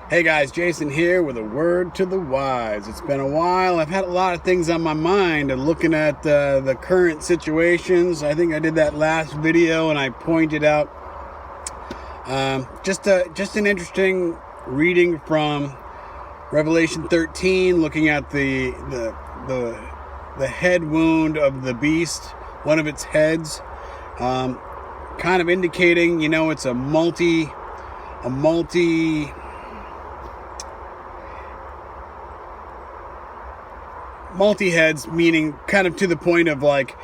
Hey guys, Jason here with a word to the wise. It's been a while. I've had a lot of things on my mind and looking at the current situations. I think I did that last video and I pointed out just an interesting reading from Revelation 13, looking at the head wound of the beast, one of its heads, kind of indicating, it's a multi heads, meaning kind of to the point of like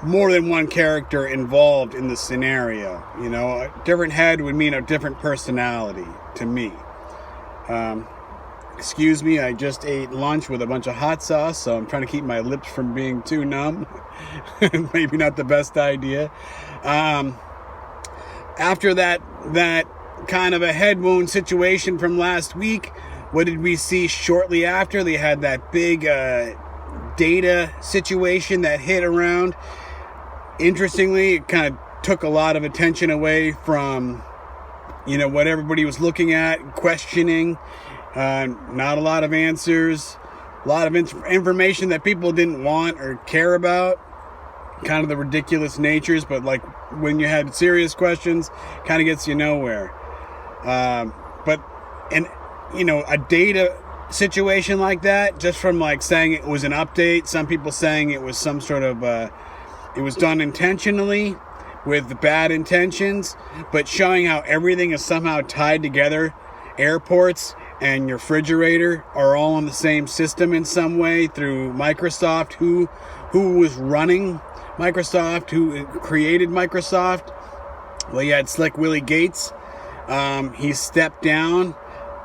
more than one character involved in the scenario. A different head would mean a different personality to me. Excuse me, I just ate lunch with a bunch of hot sauce, so I'm trying to keep my lips from being too numb. Maybe not the best idea. After that kind of a head wound situation from last week, what did we see shortly after? They had that big data situation that hit around. Interestingly, it kind of took a lot of attention away from, what everybody was looking at, questioning. Not a lot of answers. A lot of information that people didn't want or care about. Kind of the ridiculous natures, but like when you had serious questions, kind of gets you nowhere. But a data situation like that, just from like saying it was an update, some people saying it was some sort of it was done intentionally with bad intentions, but showing how everything is somehow tied together. Airports and your refrigerator are all on the same system in some way through Microsoft. Who was running Microsoft, who created Microsoft? Well, you had Slick Willie Gates. He stepped down.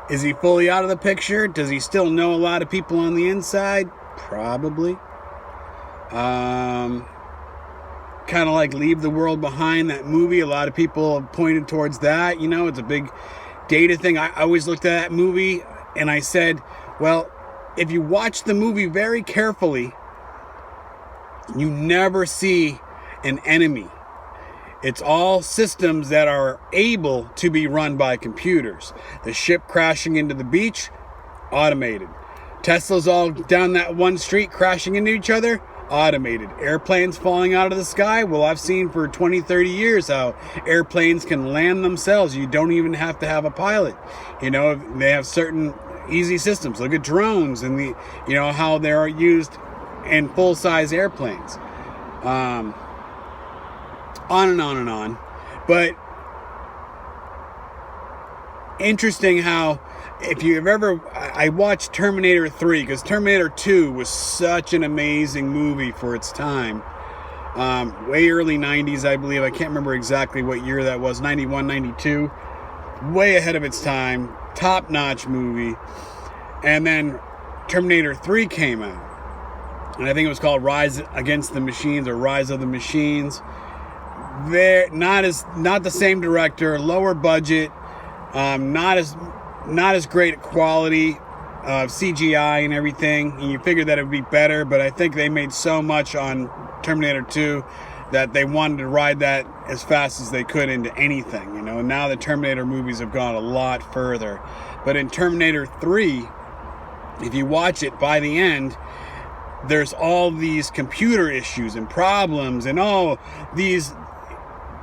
Is he fully out of the picture? Does he still know a lot of people on the inside? Probably. Kind of like Leave the World Behind, that movie. A lot of people have pointed towards that. It's a big data thing. I always looked at that movie and I said, well, if you watch the movie very carefully, you never see an enemy. It's all systems that are able to be run by computers. The ship crashing into the beach, automated. Teslas all down that one street crashing into each other, automated. Airplanes falling out of the sky, well, I've seen for 20, 30 years how airplanes can land themselves. You don't even have to have a pilot. They have certain easy systems. Look at drones and how they're used in full-size airplanes. On and on and on. But interesting how, if you've ever, I watched Terminator 3 because Terminator 2 was such an amazing movie for its time. Way early 90s, I believe. I can't remember exactly what year that was. 91, 92. Way ahead of its time. Top-notch movie. And then Terminator 3 came out. And I think it was called Rise Against the Machines or Rise of the Machines. They're not the same director, lower budget, not as great quality of CGI and everything. And you figured that it would be better, but I think they made so much on Terminator 2 that they wanted to ride that as fast as they could into anything, And now the Terminator movies have gone a lot further. But in Terminator 3, if you watch it, by the end, there's all these computer issues and problems and all these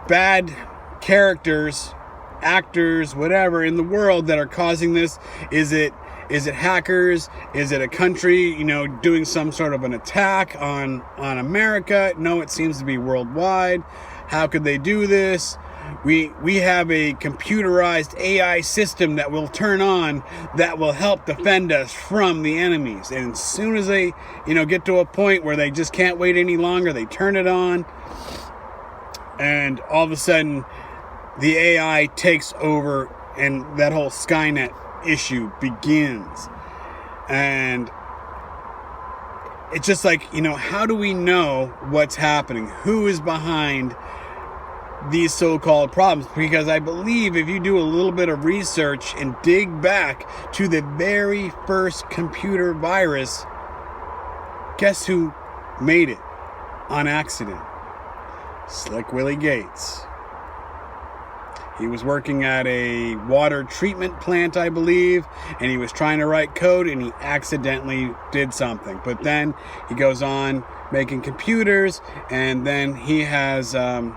bad characters, actors, whatever in the world that are causing this. Is it hackers? Is it a country, doing some sort of an attack on America? No, it seems to be worldwide. How could they do this? We have a computerized AI system that will turn on that will help defend us from the enemies. And as soon as they, get to a point where they just can't wait any longer, they turn it on. And all of a sudden, the AI takes over and that whole Skynet issue begins. And it's just like, how do we know what's happening? Who is behind these so-called problems? Because I believe if you do a little bit of research and dig back to the very first computer virus, guess who made it on accident? Slick Willie Gates. He was working at a water treatment plant, I believe, and he was trying to write code, and he accidentally did something. But then he goes on making computers, and then he has, then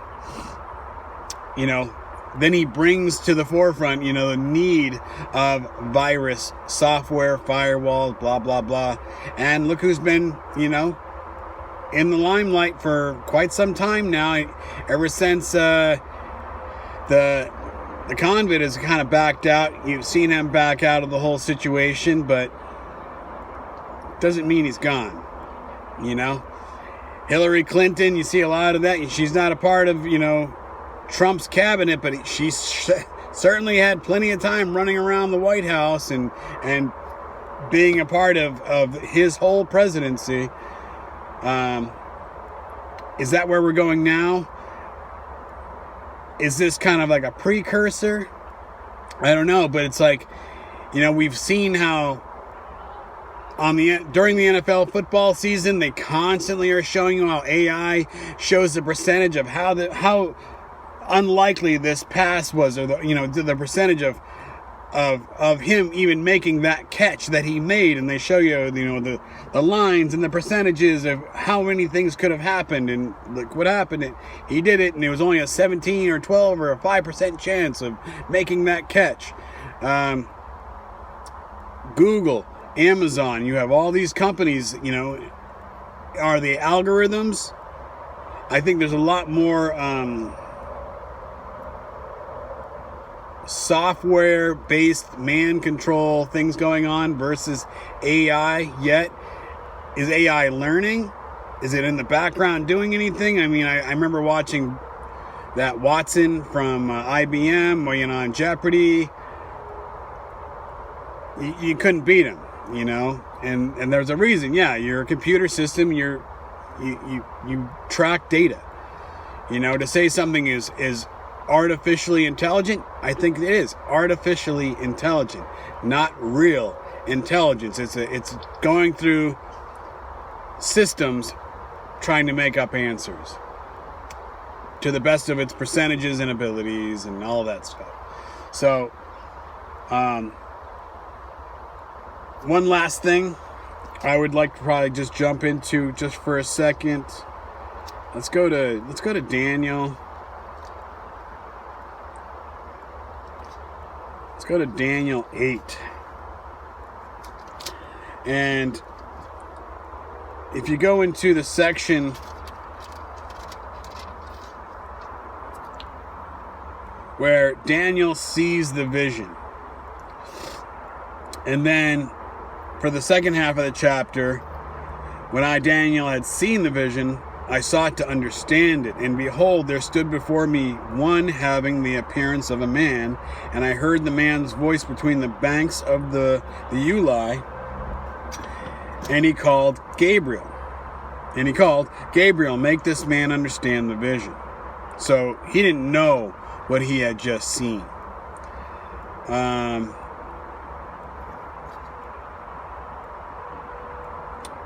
he brings to the forefront, the need of virus software, firewalls, blah, blah, blah. And look who's been, in the limelight for quite some time now, ever since the convict has kind of backed out. You've seen him back out of the whole situation, but doesn't mean he's gone. Hillary Clinton, you see a lot of that. She's not a part of, Trump's cabinet, but she certainly had plenty of time running around the White House and being a part of his whole presidency. Is that where we're going now? Is this kind of like a precursor? I don't know, but it's like, we've seen how during the NFL football season, they constantly are showing you how AI shows the percentage of how unlikely this pass was, or the percentage of him even making that catch that he made, and they show you the lines and the percentages of how many things could have happened, and look what happened. He did it, and it was only a 17 or 12 or a 5% chance of making that catch. Google, Amazon, you have all these companies, are the algorithms. I think there's a lot more software-based man control things going on versus AI yet. Is AI learning? Is it in the background doing anything? I mean, I remember watching that Watson from IBM, on Jeopardy. You couldn't beat him, and there's a reason. Yeah, you're a computer system. You track data. To say something is artificially intelligent, I think it is artificially intelligent, not real intelligence. It's going through systems trying to make up answers to the best of its percentages and abilities and all that stuff. So one last thing I would like to probably just jump into just for a second. Let's go to Daniel. Let's go to Daniel 8. And if you go into the section where Daniel sees the vision, and then for the second half of the chapter, when I, Daniel, had seen the vision, I sought to understand it, and behold, there stood before me one having the appearance of a man, and I heard the man's voice between the banks of the Ulai, and he called Gabriel. And he called, Gabriel, make this man understand the vision. So he didn't know what he had just seen.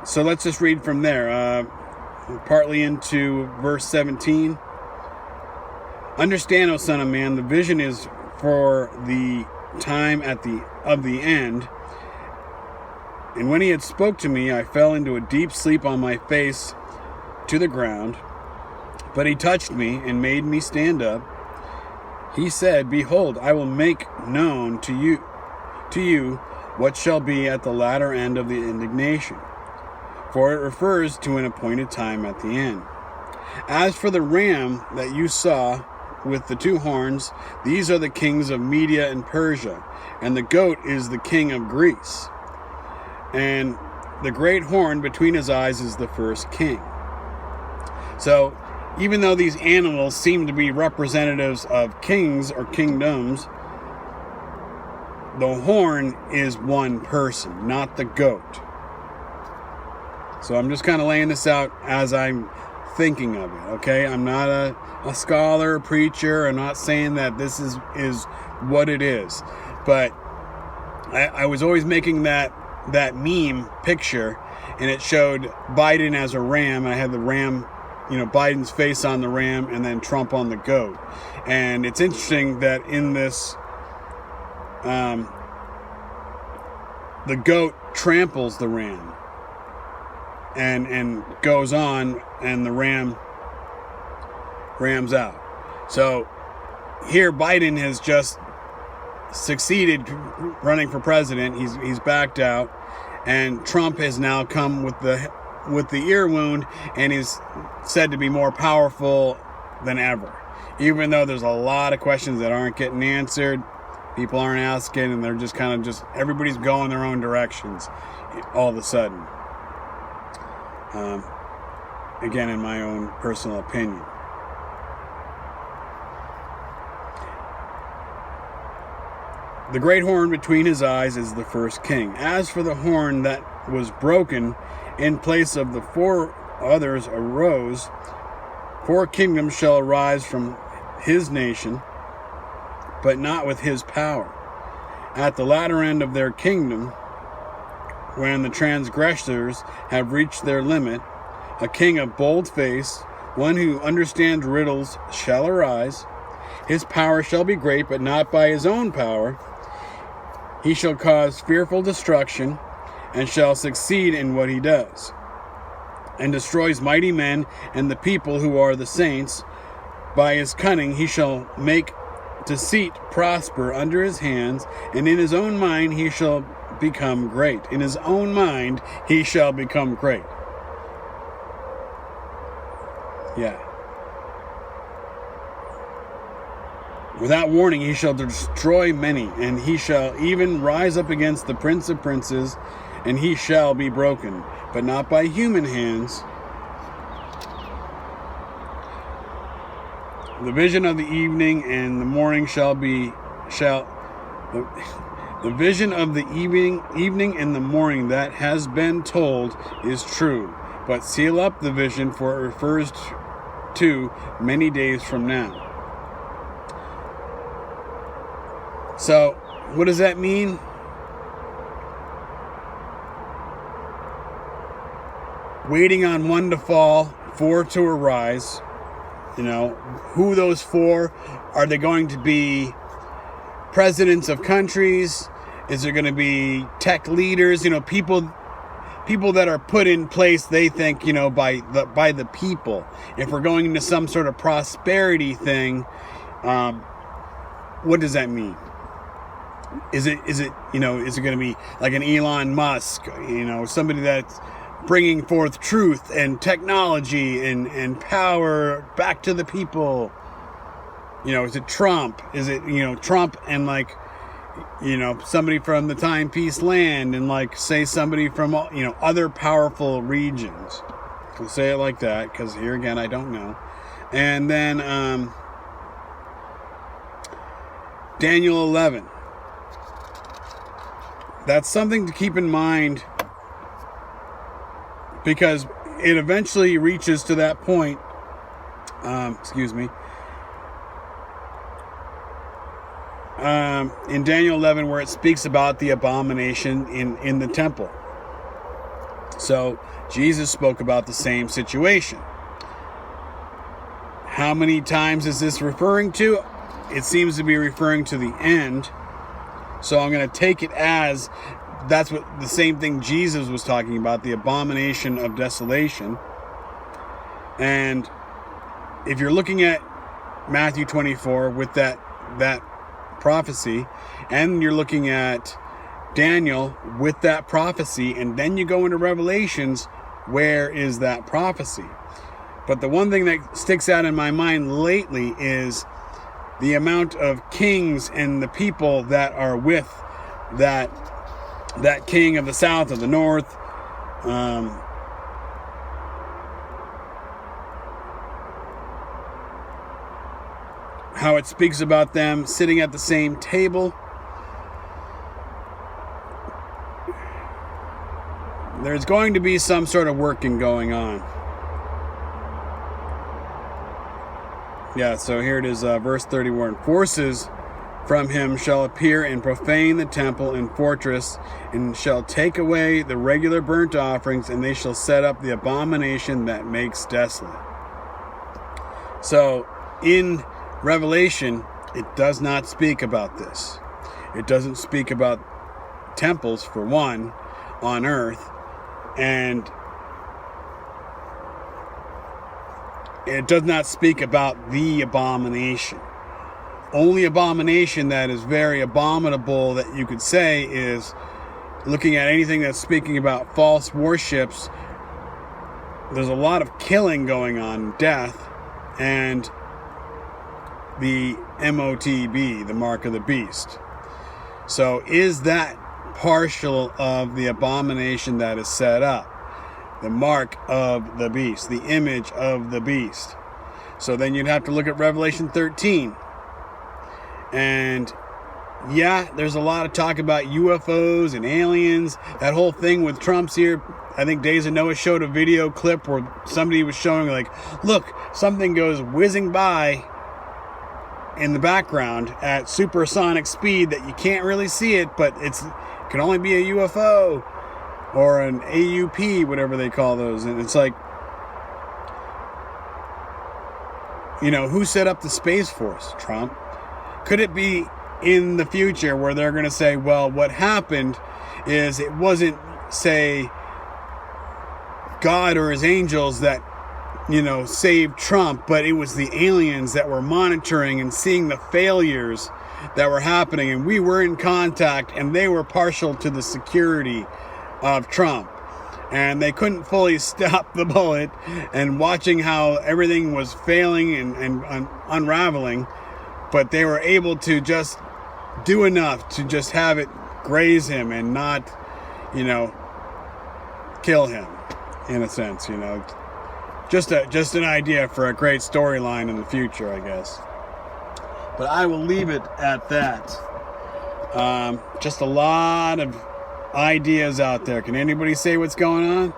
So let's just read from there. Partly into verse 17. Understand, O son of man, the vision is for the time of the end. And when he had spoke to me, I fell into a deep sleep on my face to the ground. But he touched me and made me stand up. He said, behold, I will make known to you what shall be at the latter end of the indignation. For it refers to an appointed time at the end. As for the ram that you saw with the two horns, these are the kings of Media and Persia, and the goat is the king of Greece. And the great horn between his eyes is the first king. So, even though these animals seem to be representatives of kings or kingdoms, the horn is one person, not the goat. So I'm just kind of laying this out as I'm thinking of it, okay? I'm not a scholar, a preacher. I'm not saying that this is what it is. But I was always making that meme picture, and it showed Biden as a ram, and I had the ram Biden's face on the ram and then Trump on the goat. And it's interesting that in this, the goat tramples the ram and goes on, and the rams out. So here Biden has just succeeded running for president. He's backed out, and Trump has now come with the ear wound and is said to be more powerful than ever. Even though there's a lot of questions that aren't getting answered, people aren't asking, and they're just everybody's going their own directions all of a sudden. Again, in my own personal opinion. The great horn between his eyes is the first king. As for the horn that was broken, in place of the 4 others arose, 4 kingdoms shall arise from his nation, but not with his power. At the latter end of their kingdom, when the transgressors have reached their limit, a king of bold face, one who understands riddles, shall arise. His power shall be great, but not by his own power. He shall cause fearful destruction, and shall succeed in what he does, and destroys mighty men and the people who are the saints. By his cunning he shall make deceit prosper under his hands, and in his own mind he shall become great. In his own mind he shall become great. Yeah. Without warning he shall destroy many, and he shall even rise up against the prince of princes, and he shall be broken, but not by human hands. The vision of the evening and the morning the vision of the evening and the morning that has been told is true, but seal up the vision, for it refers to many days from now. So, what does that mean? Waiting on one to fall, 4 to arise. Who those 4? Are they going to be presidents of countries? Is there going to be tech leaders? People that are put in place, they think, by the people. If we're going into some sort of prosperity thing, what does that mean? Is it going to be like an Elon Musk, somebody that's bringing forth truth and technology and power back to the people? Is it Trump? Is it, Trump and somebody from the timepiece land, and say somebody from, other powerful regions? We'll say it like that, because here again, I don't know. And then, Daniel 11. That's something to keep in mind, because it eventually reaches to that point. In Daniel 11, where it speaks about the abomination in the temple. So Jesus spoke about the same situation. How many times is this referring to? It seems to be referring to the end. So I'm going to take it as that's what the same thing Jesus was talking about, the abomination of desolation. And if you're looking at Matthew 24 with that prophecy, and you're looking at Daniel with that prophecy, and then you go into Revelations, where is that prophecy? But the one thing that sticks out in my mind lately is the amount of kings and the people that are with that king of the south or the north. How it speaks about them sitting at the same table. There's going to be some sort of working going on. Yeah, so here it is, verse 31. Forces from him shall appear and profane the temple and fortress, and shall take away the regular burnt offerings, and they shall set up the abomination that makes desolate. So in Revelation, it does not speak about this. It doesn't speak about temples, for one, on earth, and it does not speak about the abomination. Only abomination that is very abominable that you could say is looking at anything that's speaking about false worships. There's a lot of killing going on, death, and the MOTB, the mark of the beast. So is that partial of the abomination that is set up? The mark of the beast, the image of the beast. So then you'd have to look at Revelation 13. And yeah, there's a lot of talk about UFOs and aliens. That whole thing with Trump's here. I think Days of Noah showed a video clip where somebody was showing, like, look, something goes whizzing by in the background at supersonic speed that you can't really see it, but it can only be a UFO or an AUP, whatever they call those. And it's like, you know, who set up the Space Force? Trump. Could it be in the future where they're going to say, well, what happened is it wasn't, say, God or his angels that, you know, saved Trump, but it was the aliens that were monitoring and seeing the failures that were happening, and we were in contact, and they were partial to the security of Trump, and they couldn't fully stop the bullet, and watching how everything was failing and unraveling, but they were able to just do enough to just have it graze him and not, you know, kill him, in a sense, you know. Just an idea for a great storyline in the future, I guess. But I will leave it at that. Just a lot of ideas out there. Can anybody say what's going on?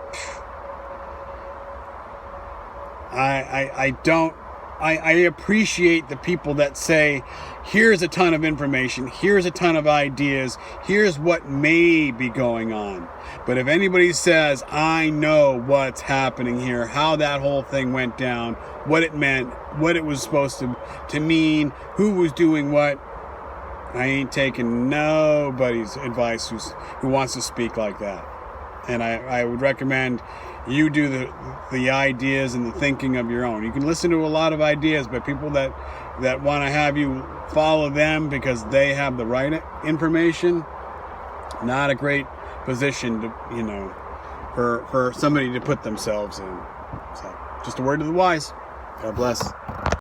I appreciate the people that say, here's a ton of information, here's a ton of ideas, here's what may be going on. But if anybody says, I know what's happening here, how that whole thing went down, what it meant, what it was supposed to mean, who was doing what, I ain't taking nobody's advice who wants to speak like that. And I would recommend you do the ideas and the thinking of your own. You can listen to a lot of ideas, but people that want to have you follow them because they have the right information, not a great position to, you know, for somebody to put themselves in. So, just a word to the wise. God bless.